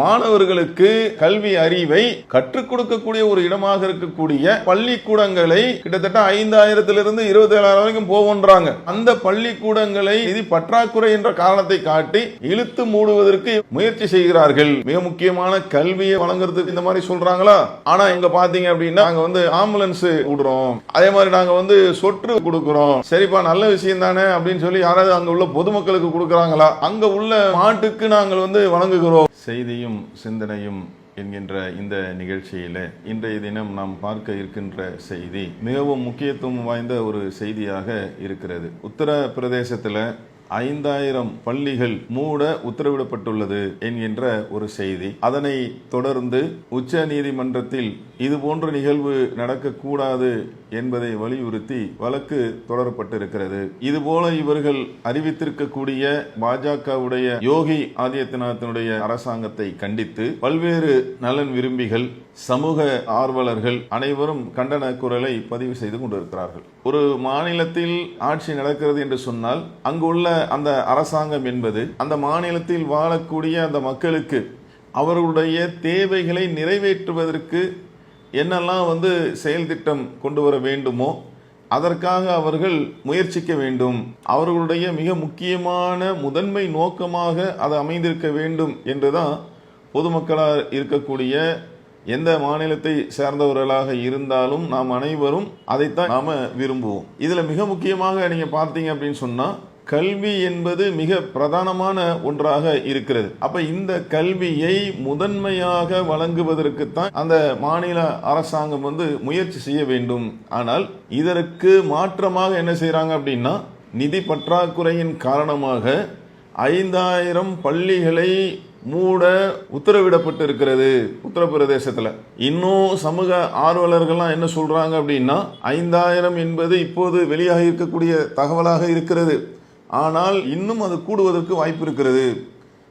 மாணவர்களுக்கு கல்வி அறிவை கற்றுக் கொடுக்கக்கூடிய ஒரு இடமாக இருக்கக்கூடிய பள்ளிக்கூடங்களை கிட்டத்தட்ட 5000 27,000 வரைக்கும் போகின்றாங்க. அந்த பள்ளிக்கூடங்களை நிதி பற்றாக்குறை என்ற காரணத்தை காட்டி இழுத்து மூடுவதற்கு முயற்சி செய்கிறார்கள். மிக முக்கியமான கல்வியை வழங்குறதுக்கு இந்த மாதிரி சொல்றாங்களா? ஆனா இங்க பாத்தீங்க அப்படின்னா நாங்க ஆம்புலன்ஸ் விடுறோம், அதே மாதிரி நாங்க சொற்று கொடுக்கிறோம், சரிப்பா நல்ல விஷயம் தானே அப்படின்னு சொல்லி யாராவது அங்க உள்ள பொதுமக்களுக்கு கொடுக்கறாங்களா? அங்க உள்ள மாட்டுக்கு நாங்கள் வழங்குகிறோம். செய்தியும் சிந்தனையும் என்கின்ற இந்த நிகழ்ச்சியில இன்றைய தினம் நாம் பார்க்க இருக்கின்ற செய்தி மிகவும் முக்கியத்துவம் வாய்ந்த ஒரு செய்தியாக இருக்கிறது. உத்தரப்பிரதேசத்துல 5000 பள்ளிகள் மூட உத்தரவிடப்பட்டுள்ளது என்கின்ற ஒரு செய்தி. அதனை தொடர்ந்து உச்ச நீதிமன்றத்தில் இது போன்ற நிகழ்வு நடக்கக்கூடாது என்பதை வலியுறுத்தி வழக்கு தொடரப்பட்டிருக்கிறது. இதுபோல இவர்கள் அறிவித்திருக்கக்கூடிய பாஜகவுடைய யோகி ஆதித்யநாத்தினுடைய அரசாங்கத்தை கண்டித்து பல்வேறு நலன் விரும்பிகள், சமூக ஆர்வலர்கள் அனைவரும் கண்டன குரலை பதிவு செய்து கொண்டிருக்கிறார்கள். ஒரு மாநிலத்தில் ஆட்சி நடக்கிறது என்று சொன்னால் அங்குள்ள அந்த அரசாங்கம் என்பது அந்த மாநிலத்தில் வாழக்கூடிய அந்த மக்களுக்கு அவர்களுடைய தேவைகளை நிறைவேற்றுவதற்கு என்னெல்லாம் செயல் திட்டம் கொண்டு வர வேண்டுமோ அதற்காக அவர்கள் முயற்சிக்க வேண்டும். அவர்களுடைய மிக முக்கியமான முதன்மை நோக்கமாக அது அமைந்திருக்க வேண்டும் என்றுதான் பொதுமக்களாக இருக்கக்கூடிய எந்த மாநிலத்தை சேர்ந்தவர்களாக இருந்தாலும் நாம் அனைவரும் அதைத்தான் நாம விரும்புவோம். இதுல மிக முக்கியமாக நீங்க பார்த்தீங்க அப்படின்னு சொன்னா கல்வி என்பது மிக பிரதானமான ஒன்றாக இருக்கிறது. அப்ப இந்த கல்வியை முதன்மையாக வழங்குவதற்குத்தான் அந்த மாநில அரசாங்கம் முயற்சி செய்ய வேண்டும். ஆனால் இதற்கு மாற்றமாக என்ன செய்யறாங்க அப்படின்னா நிதி பற்றாக்குறையின் காரணமாக 5000 பள்ளிகளை மூட உத்தரவிடப்பட்டு இருக்கிறது உத்தரப்பிரதேசத்துல. இன்னும் சமூக ஆர்வலர்கள்லாம் என்ன சொல்றாங்க அப்படின்னா 5000 என்பது இப்போது வெளியாக இருக்கக்கூடிய தகவலாக இருக்கிறது. ஆனால் இன்னும் அது கூடுவதற்கு வாய்ப்பு இருக்கிறது,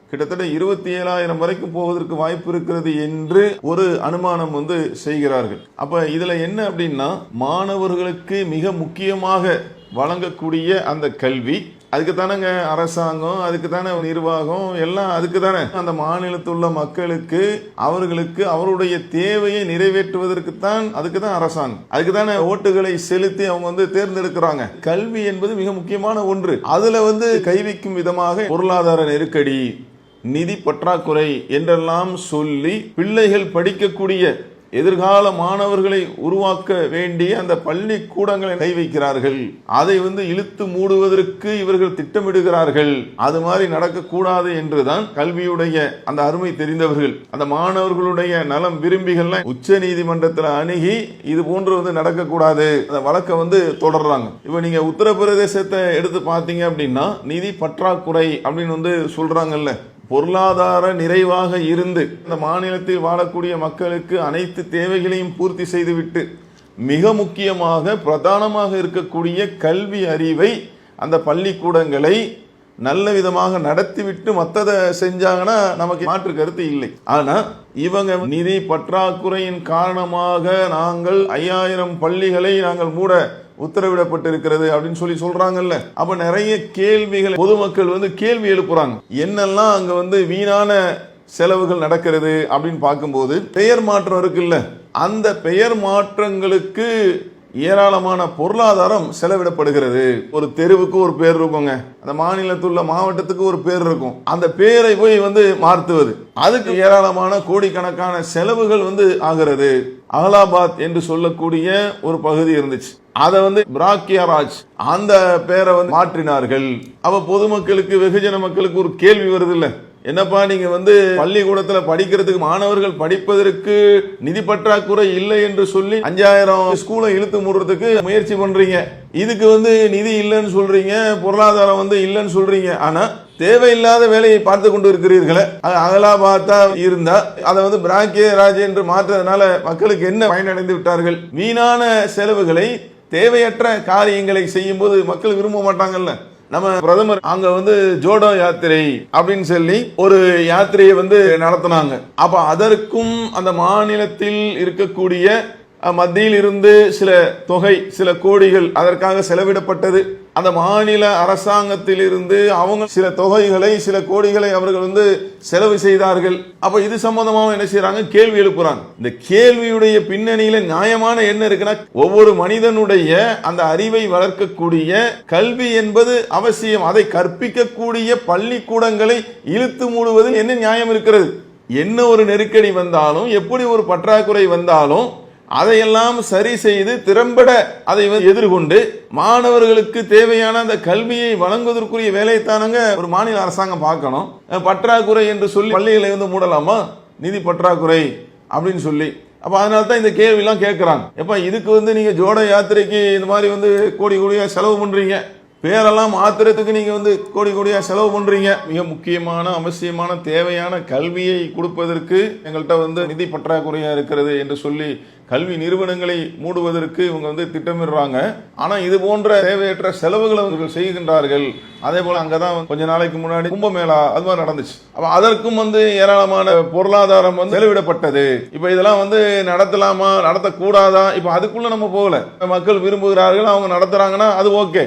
கிட்டத்தட்ட 27,000 வரைக்கும் போவதற்கு வாய்ப்பு இருக்கிறது என்று ஒரு அனுமானம் செய்கிறார்கள். அப்ப இதுல என்ன அப்படின்னா மாணவர்களுக்கு மிக முக்கியமாக வழங்கக்கூடிய அந்த கல்வி, அதுக்கு தானங்க அரசாங்கம், அதுக்கு தானே நிர்வாகம், எல்லாம் அதுக்கு தானே அந்த மாநிலத்தில் உள்ள மக்களுக்கு அவர்களுக்கு அவருடைய தேவையை நிறைவேற்றுவதற்குத்தான் அதுக்கு தான் அரசாங்கம், அதுக்கு தானே ஓட்டுகளை செலுத்தி அவங்க தேர்ந்தெடுக்கிறாங்க. கல்வி என்பது மிக முக்கியமான ஒன்று. அதுல கை வைக்கும் விதமாக பொருளாதார நெருக்கடி, நிதி பற்றாக்குறை என்றெல்லாம் சொல்லி பிள்ளைகள் படிக்கக்கூடிய எதிர்கால மாணவர்களை உருவாக்க வேண்டிய அந்த பள்ளிக்கூடங்களை கை வைக்கிறார்கள். அதை இழுத்து மூடுவதற்கு இவர்கள் திட்டமிடுகிறார்கள். அது மாதிரி நடக்கக்கூடாது என்றுதான் கல்வியுடைய அந்த அருமை தெரிந்தவர்கள், அந்த மாணவர்களுடைய நலம் விரும்பிகள் உச்ச நீதிமன்றத்தில் அணுகி இது போன்று நடக்கக்கூடாது அந்த வழக்கை தொடர்றாங்க. இப்ப நீங்க உத்தரப்பிரதேசத்தை எடுத்து பார்த்தீங்க அப்படின்னா நிதி பற்றாக்குறை அப்படின்னு சொல்றாங்கல்ல, பொருளாதார நிறைவாக இருந்து இந்த மாநிலத்தில் வாழக்கூடிய மக்களுக்கு அனைத்து தேவைகளையும் பூர்த்தி செய்துவிட்டு மிக முக்கியமாக பிரதானமாக இருக்கக்கூடிய கல்வி அறிவை அந்த பள்ளிக்கூடங்களை நல்ல விதமாக நடத்திவிட்டு மற்றதை செஞ்சாங்கன்னா நமக்கு மாற்று கருத்து இல்லை. ஆனா இவங்க நிதி பற்றாக்குறையின் காரணமாக நாங்கள் 5000 பள்ளிகளை நாங்கள் மூட உத்தரவிடப்பட்டிருக்கிறது அப்படின்னு சொல்றாங்கல்ல. அப்ப நிறைய கேள்விகள் பொதுமக்கள் கேள்வி எழுப்புறாங்க. என்னெல்லாம் அங்க வீணான செலவுகள் நடக்கிறது அப்படின்னு பார்க்கும்போது பெயர் மாற்றம் இருக்குல்ல, அந்த பெயர் மாற்றங்களுக்கு ஏராளமான பொருளாதாரம் செலவிடப்படுகிறது. ஒரு தெருவுக்கு ஒரு பேர் இருக்குங்க, அந்த மாநிலத்துள்ள மாவட்டத்துக்கு ஒரு பேர் இருக்கும், அந்த பேரை போய் மாற்றுவது அதுக்கு ஏராளமான கோடிக்கணக்கான செலவுகள் ஆகிறது. அகலாபாத் என்று சொல்லக்கூடிய ஒரு பகுதி இருந்துச்சு, அதை பிராக்கியராஜ் அந்த பேரை மாற்றினார்கள். அப்ப பொதுமக்களுக்கு வெகுஜன மக்களுக்கு ஒரு கேள்வி வருது இல்ல, என்னப்பா நீங்க பள்ளிக்கூடத்துல படிக்கிறதுக்கு மாணவர்கள் படிப்பதற்கு நிதி பற்றாக்குறை இல்லை என்று சொல்லி 5000 ஸ்கூலை இழுத்து மூடுறதுக்கு முயற்சி பண்றீங்க, இதுக்கு நிதி இல்லைன்னு சொல்றீங்க, பொருளாதாரம் இல்லைன்னு சொல்றீங்க, ஆனா தேவையில்லாத வேலையை பார்த்து கொண்டு இருக்கிறீர்களே. அகலாபாத்தா இருந்தா அதை பிராக்கியராஜ் என்று மாற்றதுனால மக்களுக்கு என்ன பயனடைந்து விட்டார்கள்? வீணான செலவுகளை தேவையற்ற காரியங்களை செய்யும் போது மக்கள் விரும்ப மாட்டாங்கல்ல. நம்ம பிரதமர் அங்க ஜோடோ யாத்திரை அப்படின்னு சொல்லி ஒரு யாத்திரையை நடத்தினாங்க. அப்ப அதற்கும் அந்த மாநிலத்தில் இருக்கக்கூடிய மத்தியில் இருந்து சில தொகை, சில கோடிகள் அதற்காக செலவிடப்பட்டது. அந்த மாநில அரசாங்கத்திலிருந்து அவங்க சில தொகைகளை சில கோடிகளை அவர்கள் வந்து செலவு செய்தார்கள். அப்ப இது சம்பந்தமாக என்ன செய்யறாங்க, கேள்வி எழுப்புறாங்க. இந்த கேள்வியுடைய பின்னணியில நியாயமான என்ன இருக்குன்னா, ஒவ்வொரு மனிதனுடைய அந்த அறிவை வளர்க்கக்கூடிய கல்வி என்பது அவசியம். அதை கற்பிக்கக்கூடிய பள்ளிக்கூடங்களை இழுத்து மூடுவதில் என்ன நியாயம் இருக்கிறது? என்ன ஒரு நெருக்கடி வந்தாலும், எப்படி ஒரு பற்றாக்குறை வந்தாலும் அதையெல்லாம் சரி செய்து திறம்பட அதை எதிர்கொண்டு மாணவர்களுக்கு தேவையான அந்த கல்வியை வழங்குவதற்குரிய வேலைத்தானங்க ஒரு மாநில அரசாங்கம் பார்க்கணும். பற்றாக்குறை என்று சொல்லி பள்ளிகளை வந்து மூடலாமா? நிதி பற்றாக்குறை அப்படின்னு சொல்லி. அப்ப அதனால தான் இந்த கேள்வி எல்லாம் கேட்கிறாங்க. எப்ப இதுக்கு வந்து நீங்க ஜோட யாத்திரைக்கு இந்த மாதிரி வந்து கோடி கோடியா செலவு பண்றீங்க, பேரெல்லாம் மாத்திரத்துக்கு நீங்க வந்து கோடி கோடியா செலவு பண்றீங்க. மிக முக்கியமான அவசியமான தேவையான கல்வியை கொடுப்பதற்கு எங்கள்கிட்ட வந்து நிதி பற்றாக்குறையா இருக்கிறது என்று சொல்லி கல்வி நிறுவனங்களை மூடுவதற்கு இவங்க வந்து திட்டமிடுறாங்க. ஆனா இது போன்ற தேவையற்ற செலவுகளை அவர்கள் செய்கின்றார்கள். அதே போல அங்கதான் கொஞ்ச நாளைக்கு முன்னாடி கும்பமேளா அது மாதிரி நடந்துச்சு. அப்ப அதற்கும் வந்து ஏராளமான பொருளாதாரம் வந்து செலவிடப்பட்டது. இப்ப இதெல்லாம் வந்து நடத்தலாமா நடத்தக்கூடாதா? இப்ப அதுக்குள்ள நம்ம போகல. மக்கள் விரும்புகிறார்கள், அவங்க நடத்துறாங்கன்னா அது ஓகே.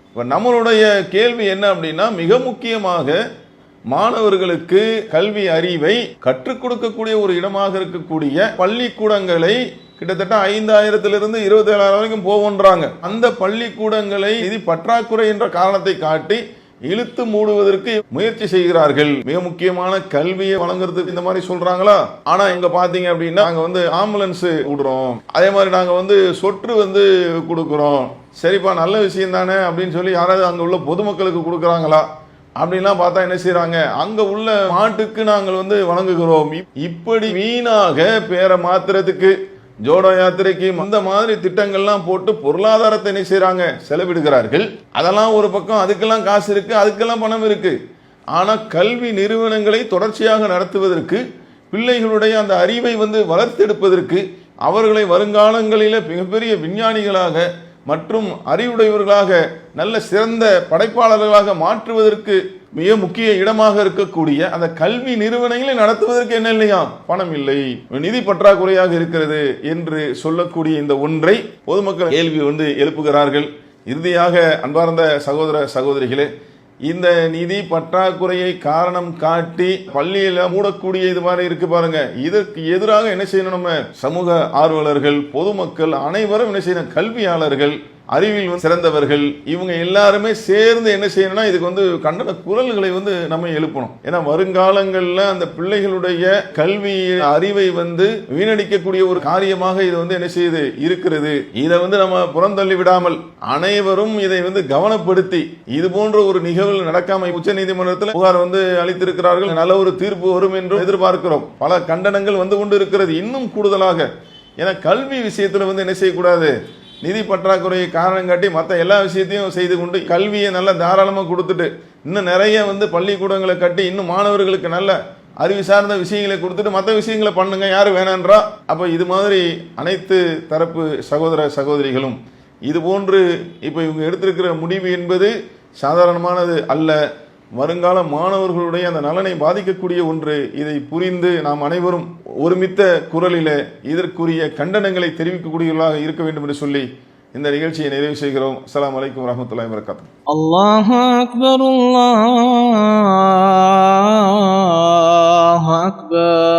இப்ப நம்மளுடைய கேள்வி என்ன அப்படின்னா, மிக முக்கியமாக மாணவர்களுக்கு கல்வி அறிவை கற்றுக் கொடுக்கக்கூடிய ஒரு இடமாக இருக்கக்கூடிய பள்ளிக்கூடங்களை கிட்டத்தட்ட 5000 27,000 வரைக்கும் போகின்றாங்க. அந்த பள்ளிக்கூடங்களை நிதி பற்றாக்குறை என்ற காரணத்தை காட்டி இழுத்து மூடுவதற்கு முயற்சி செய்கிறார்கள். மிக முக்கியமான கல்வியை வழங்குறதுக்கு இந்த மாதிரி சொல்றாங்களா? ஆனா இங்க பாத்தீங்க அப்படின்னா நாங்க வந்து ஆம்புலன்ஸ் விடுறோம், அதே மாதிரி நாங்க வந்து சொட்டு வந்து கொடுக்கிறோம். சரிப்பா, நல்ல விஷயம் தானே அப்படின்னு சொல்லி யாராவது அங்க உள்ள பொதுமக்களுக்கு கொடுக்குறாங்களா அப்படின்லாம் பார்த்தா என்ன செய்யறாங்க, அங்க உள்ள மாட்டுக்கு நாங்கள் வந்து வழங்குகிறோம். இப்படி வீணாக பேரை மாத்திரத்துக்கு ஜோடோ யாத்திரைக்கு இந்த மாதிரி திட்டங்கள்லாம் போட்டு பொருளாதாரத்தை என்ன செய்யறாங்க, செலவிடுகிறார்கள். அதெல்லாம் ஒரு பக்கம், அதுக்கெல்லாம் காசு இருக்கு, அதுக்கெல்லாம் பணம் இருக்கு. ஆனா கல்வி நிறுவனங்களை தொடர்ச்சியாக நடத்துவதற்கு, பிள்ளைகளுடைய அந்த அறிவை வந்து வளர்த்தெடுப்பதற்கு, அவர்களை வருங்காலங்களில மிகப்பெரிய விஞ்ஞானிகளாக மற்றும் அறிவுடையவர்களாக நல்ல சிறந்த படைப்பாளர்களாக மாற்றுவதற்கு மிக முக்கிய இடமாக இருக்கக்கூடிய அந்த கல்வி நிறுவனங்களை நடத்துவதற்கு என்ன இல்லையா, பணம் இல்லை, நிதி பற்றாக்குறையாக இருக்கிறது என்று சொல்லக்கூடிய இந்த ஒன்றை பொதுமக்கள் கேள்வி வந்து எழுப்புகிறார்கள். இறுதியாக அன்பார்ந்த சகோதர சகோதரிகளே, இந்த நிதி பற்றாக்குறையை காரணம் காட்டி பள்ளியில மூடக்கூடிய இது மாதிரி இருக்கு பாருங்க, இதற்கு எதிராக என்ன செய்யணும், நம்ம சமூக ஆர்வலர்கள், பொதுமக்கள் அனைவரும் என்ன செய்யணும், கல்வியாளர்கள், அறிவில் சிறந்தவர்கள், இவங்க எல்லாருமே சேர்ந்து என்ன செய்யணும்னா இதுக்கு வந்து கண்டன குரல்களை வந்து நம்ம எழுப்பணும். ஏன்னா வருங்காலங்களில் அந்த பிள்ளைகளுடைய கல்வி அறிவை வந்து வீணடிக்கக்கூடிய ஒரு காரியமாக இது வந்து என்ன செய்யுது இருக்கிறது. இதை வந்து நம்ம புறந்தள்ளி விடாமல் அனைவரும் இதை வந்து கவனப்படுத்தி இது போன்ற ஒரு நிகழ்வு நடக்காம உச்ச நீதிமன்றத்தில் புகார் வந்து அளித்திருக்கிறார்கள். நல்ல ஒரு தீர்ப்பு வரும் என்று எதிர்பார்க்கிறோம். பல கண்டனங்கள் வந்து கொண்டு இருக்கிறது. இன்னும் கூடுதலாக ஏன்னா கல்வி விஷயத்துல வந்து என்ன செய்யக்கூடாது, நிதி பற்றாக்குறையை காரணம் காட்டி மற்ற எல்லா விஷயத்தையும் செய்து கொண்டு கல்வியை நல்லா தாராளமாக கொடுத்துட்டு இன்னும் நிறைய வந்து பள்ளிக்கூடங்களை கட்டி இன்னும் மாணவர்களுக்கு நல்ல அறிவு சார்ந்த விஷயங்களை கொடுத்துட்டு மற்ற விஷயங்களை பண்ணுங்க, யாரு வேணான்றா? அப்ப இது மாதிரி அனைத்து தரப்பு சகோதர சகோதரிகளும் இது போன்று இப்ப இவங்க எடுத்திருக்கிற முடிவு என்பது சாதாரணமானது அல்ல. வருங்கால மாணவர்களுடைய அந்த நலனை பாதிக்கக்கூடிய ஒன்று. இதை புரிந்து நாம் அனைவரும் ஒருமித்த குரலில இதற்குரிய கண்டனங்களை தெரிவிக்கக்கூடியவர்களாக இருக்க வேண்டும் என்று சொல்லி இந்த நிகழ்ச்சியை நிறைவு செய்கிறோம். அஸ்ஸலாமு அலைக்கும் வரஹ்மத்துல்லாஹி வபரகாத்துஹு. அல்லாஹு அக்பர், அல்லாஹு அக்பர்.